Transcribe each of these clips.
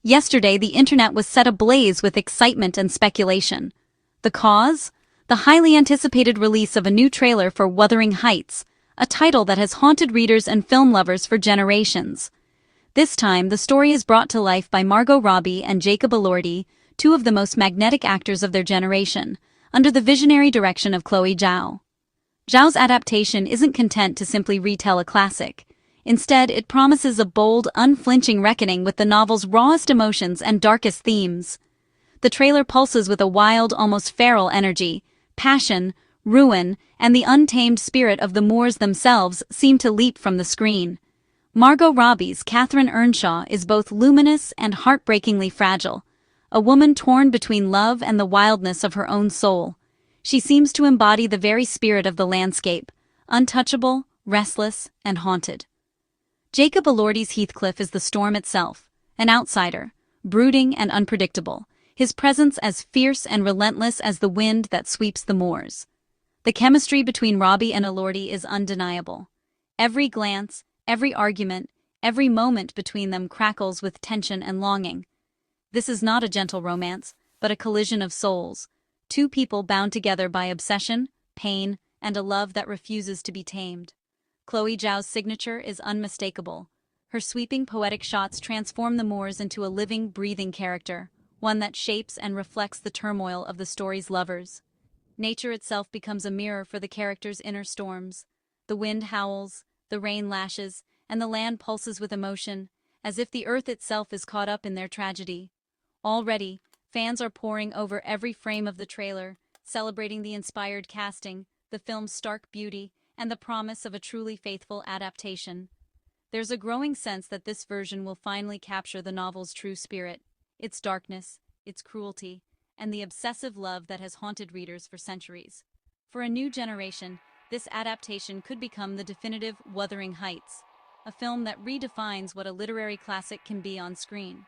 Yesterday, the internet was set ablaze with excitement and speculation. The cause? The highly anticipated release of a new trailer for Wuthering Heights, a title that has haunted readers and film lovers for generations. This time, the story is brought to life by Margot Robbie and Jacob Elordi, two of the most magnetic actors of their generation, under the visionary direction of Chloe Zhao. Zhao's adaptation isn't content to simply retell a classic. Instead, it promises a bold, unflinching reckoning with the novel's rawest emotions and darkest themes. The trailer pulses with a wild, almost feral energy. Passion, ruin, and the untamed spirit of the Moors themselves seem to leap from the screen. Margot Robbie's Catherine Earnshaw is both luminous and heartbreakingly fragile, a woman torn between love and the wildness of her own soul. She seems to embody the very spirit of the landscape, untouchable, restless, and haunted. Jacob Elordi's Heathcliff is the storm itself, an outsider, brooding and unpredictable, his presence as fierce and relentless as the wind that sweeps the moors. The chemistry between Robbie and Elordi is undeniable. Every glance, every argument, every moment between them crackles with tension and longing. This is not a gentle romance, but a collision of souls, two people bound together by obsession, pain, and a love that refuses to be tamed. Chloe Zhao's signature is unmistakable. Her sweeping poetic shots transform the Moors into a living, breathing character, one that shapes and reflects the turmoil of the story's lovers. Nature itself becomes a mirror for the characters' inner storms. The wind howls, the rain lashes, and the land pulses with emotion, as if the earth itself is caught up in their tragedy. Already, fans are poring over every frame of the trailer, celebrating the inspired casting, the film's stark beauty, and the promise of a truly faithful adaptation. There's a growing sense that this version will finally capture the novel's true spirit, its darkness, its cruelty, and the obsessive love that has haunted readers for centuries. For a new generation, this adaptation could become the definitive Wuthering Heights, a film that redefines what a literary classic can be on screen.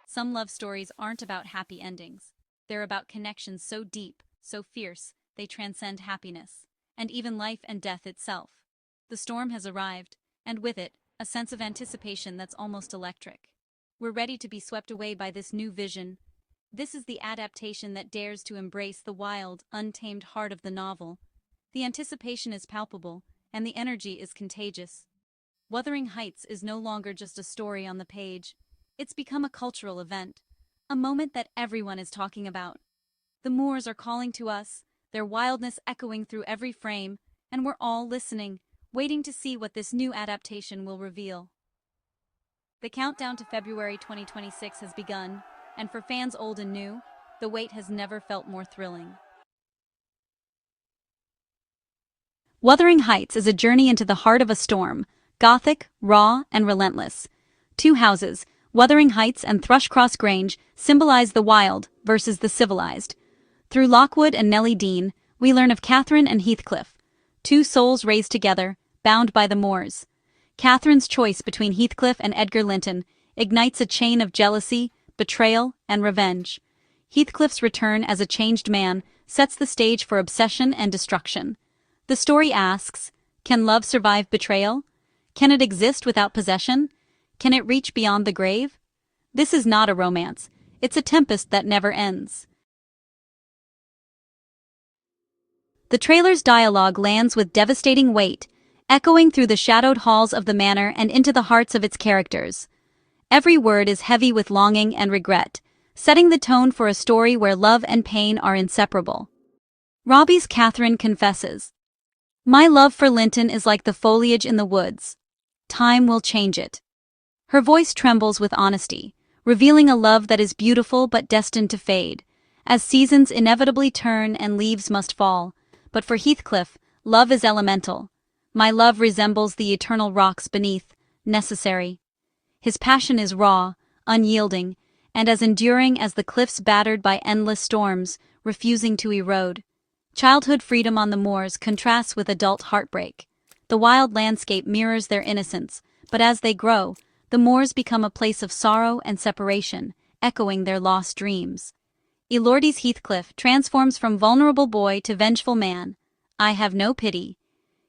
Some love stories aren't about happy endings. They're about connections so deep, so fierce, they transcend happiness, and even life and death itself. The storm has arrived, and with it, a sense of anticipation that's almost electric. We're ready to be swept away by this new vision. This is the adaptation that dares to embrace the wild, untamed heart of the novel. The anticipation is palpable, and the energy is contagious. Wuthering Heights is no longer just a story on the page. It's become a cultural event, a moment that everyone is talking about. The Moors are calling to us, their wildness echoing through every frame, and we're all listening, waiting to see what this new adaptation will reveal. The countdown to February 2026 has begun, and for fans old and new, the wait has never felt more thrilling. Wuthering Heights is a journey into the heart of a storm, gothic, raw, and relentless. Two houses, Wuthering Heights and Thrushcross Grange, symbolize the wild versus the civilized. Through Lockwood and Nellie Dean, we learn of Catherine and Heathcliff, two souls raised together, bound by the Moors. Catherine's choice between Heathcliff and Edgar Linton ignites a chain of jealousy, betrayal, and revenge. Heathcliff's return as a changed man sets the stage for obsession and destruction. The story asks, can love survive betrayal? Can it exist without possession? Can it reach beyond the grave? This is not a romance. It's a tempest that never ends. The trailer's dialogue lands with devastating weight, echoing through the shadowed halls of the manor and into the hearts of its characters. Every word is heavy with longing and regret, setting the tone for a story where love and pain are inseparable. Robbie's Catherine confesses, "My love for Linton is like the foliage in the woods. Time will change it." Her voice trembles with honesty, revealing a love that is beautiful but destined to fade, as seasons inevitably turn and leaves must fall. But for Heathcliff, love is elemental. "My love resembles the eternal rocks beneath, necessary." His passion is raw, unyielding, and as enduring as the cliffs battered by endless storms, refusing to erode. Childhood freedom on the moors contrasts with adult heartbreak. The wild landscape mirrors their innocence, but as they grow, the moors become a place of sorrow and separation, echoing their lost dreams. Elordi's Heathcliff transforms from vulnerable boy to vengeful man. I have no pity.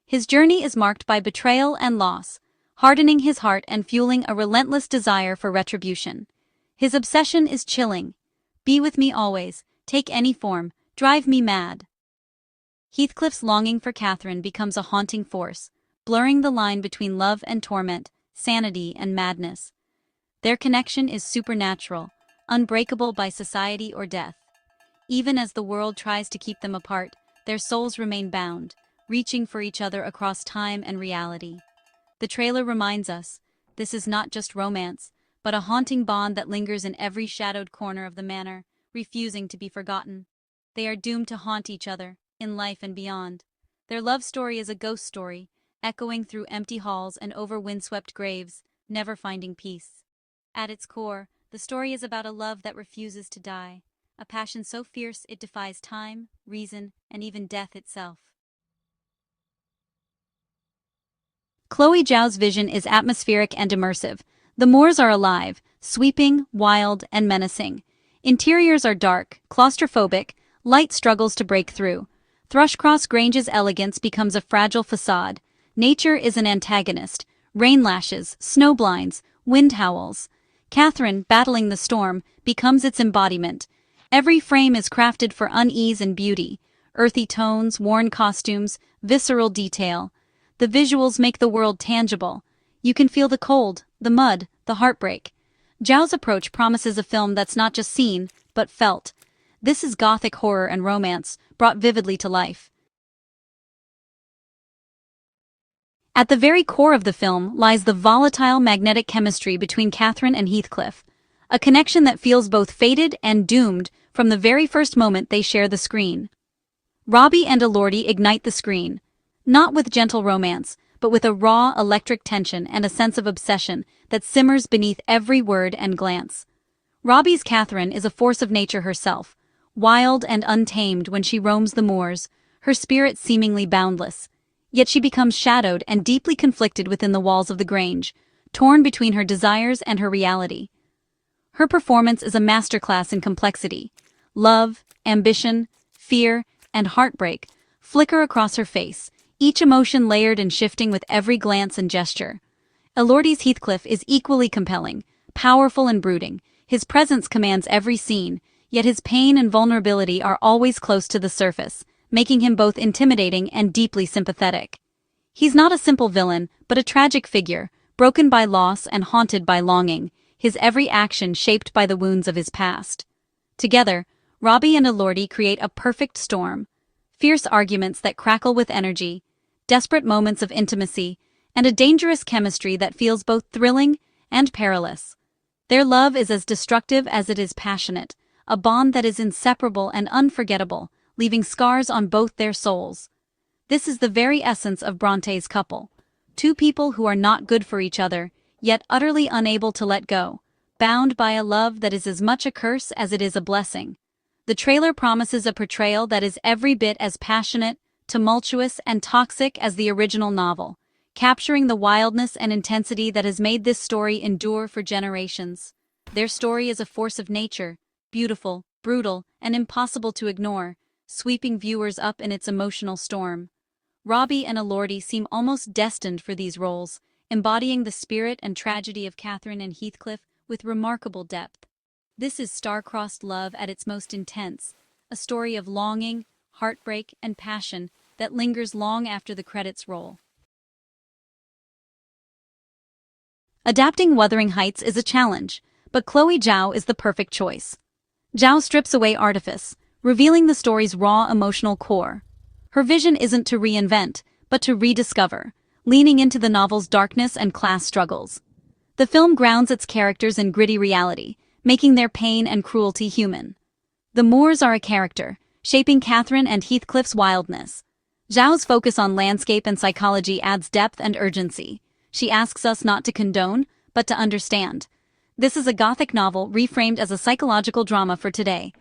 His journey is marked by betrayal and loss, hardening his heart and fueling a relentless desire for retribution. His obsession is chilling. Be with me always, take any form, drive me mad. Heathcliff's longing for Catherine becomes a haunting force, blurring the line between love and torment, sanity and madness. Their connection is supernatural, unbreakable by society or death. Even as the world tries to keep them apart, their souls remain bound, reaching for each other across time and reality. The trailer reminds us, this is not just romance, but a haunting bond that lingers in every shadowed corner of the manor, refusing to be forgotten. They are doomed to haunt each other, in life and beyond. Their love story is a ghost story, echoing through empty halls and over windswept graves, never finding peace. At its core, the story is about a love that refuses to die, a passion so fierce it defies time, reason, and even death itself. Chloe Zhao's vision is atmospheric and immersive. The moors are alive, sweeping, wild, and menacing. Interiors are dark, claustrophobic, light struggles to break through. Thrushcross Grange's elegance becomes a fragile facade. Nature is an antagonist. Rain lashes, snow blinds, wind howls. Catherine, battling the storm, becomes its embodiment. Every frame is crafted for unease and beauty. Earthy tones, worn costumes, visceral detail. The visuals make the world tangible. You can feel the cold, the mud, the heartbreak. Zhao's approach promises a film that's not just seen, but felt. This is gothic horror and romance, brought vividly to life. At the very core of the film lies the volatile magnetic chemistry between Catherine and Heathcliff, a connection that feels both fated and doomed from the very first moment they share the screen. Robbie and Elordi ignite the screen, not with gentle romance, but with a raw electric tension and a sense of obsession that simmers beneath every word and glance. Robbie's Catherine is a force of nature herself, wild and untamed when she roams the moors, her spirit seemingly boundless. Yet she becomes shadowed and deeply conflicted within the walls of the Grange, torn between her desires and her reality. Her performance is a masterclass in complexity. Love, ambition, fear, and heartbreak flicker across her face, each emotion layered and shifting with every glance and gesture. Elordi's Heathcliff is equally compelling, powerful and brooding. His presence commands every scene, yet his pain and vulnerability are always close to the surface, making him both intimidating and deeply sympathetic. He's not a simple villain, but a tragic figure, broken by loss and haunted by longing, his every action shaped by the wounds of his past. Together, Robbie and Elordi create a perfect storm. Fierce arguments that crackle with energy, desperate moments of intimacy, and a dangerous chemistry that feels both thrilling and perilous. Their love is as destructive as it is passionate, a bond that is inseparable and unforgettable, leaving scars on both their souls. This is the very essence of Bronte's couple. Two people who are not good for each other, yet utterly unable to let go, bound by a love that is as much a curse as it is a blessing. The trailer promises a portrayal that is every bit as passionate, tumultuous, and toxic as the original novel, capturing the wildness and intensity that has made this story endure for generations. Their story is a force of nature, beautiful, brutal, and impossible to ignore, sweeping viewers up in its emotional storm. Robbie and Elordi seem almost destined for these roles, embodying the spirit and tragedy of Catherine and Heathcliff with remarkable depth. This is star-crossed love at its most intense, a story of longing, heartbreak, and passion that lingers long after the credits roll. Adapting Wuthering Heights is a challenge, but Chloe Zhao is the perfect choice. Zhao strips away artifice, revealing the story's raw emotional core. Her vision isn't to reinvent, but to rediscover, leaning into the novel's darkness and class struggles. The film grounds its characters in gritty reality, making their pain and cruelty human. The moors are a character, shaping Catherine and Heathcliff's wildness. Zhao's focus on landscape and psychology adds depth and urgency. She asks us not to condone, but to understand. This is a Gothic novel reframed as a psychological drama for today.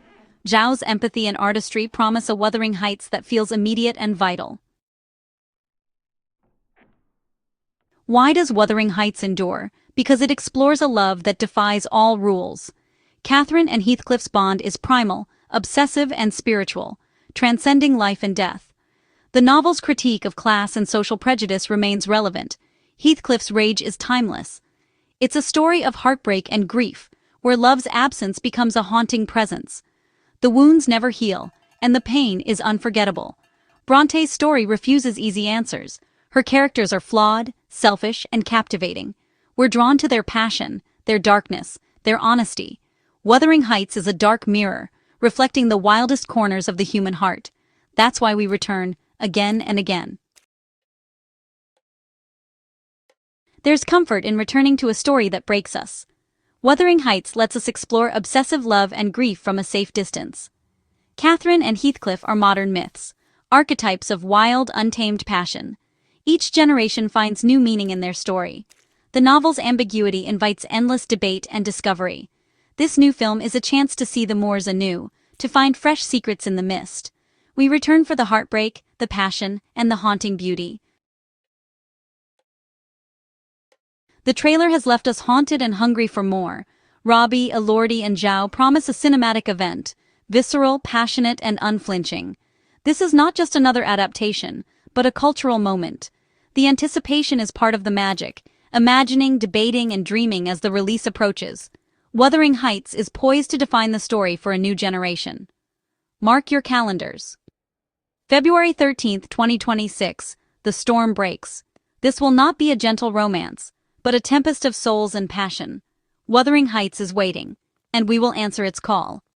Zhao's empathy and artistry promise a Wuthering Heights that feels immediate and vital. Why does Wuthering Heights endure? Because it explores a love that defies all rules. Catherine and Heathcliff's bond is primal, obsessive, and spiritual, transcending life and death. The novel's critique of class and social prejudice remains relevant. Heathcliff's rage is timeless. It's a story of heartbreak and grief, where love's absence becomes a haunting presence. The wounds never heal, and the pain is unforgettable. Bronte's story refuses easy answers. Her characters are flawed, selfish, and captivating. We're drawn to their passion, their darkness, their honesty. Wuthering Heights is a dark mirror, reflecting the wildest corners of the human heart. That's why we return, again and again. There's comfort in returning to a story that breaks us. Wuthering Heights lets us explore obsessive love and grief from a safe distance. Catherine and Heathcliff are modern myths, archetypes of wild, untamed passion. Each generation finds new meaning in their story. The novel's ambiguity invites endless debate and discovery. This new film is a chance to see the moors anew, to find fresh secrets in the mist. We return for the heartbreak, the passion, and the haunting beauty. The trailer has left us haunted and hungry for more. Robbie, Elordi, and Zhao promise a cinematic event, visceral, passionate, and unflinching. This is not just another adaptation, but a cultural moment. The anticipation is part of the magic, imagining, debating, and dreaming as the release approaches. Wuthering Heights is poised to define the story for a new generation. Mark your calendars. February 13th, 2026, The Storm Breaks. This will not be a gentle romance, but a tempest of souls and passion. Wuthering Heights is waiting, and we will answer its call.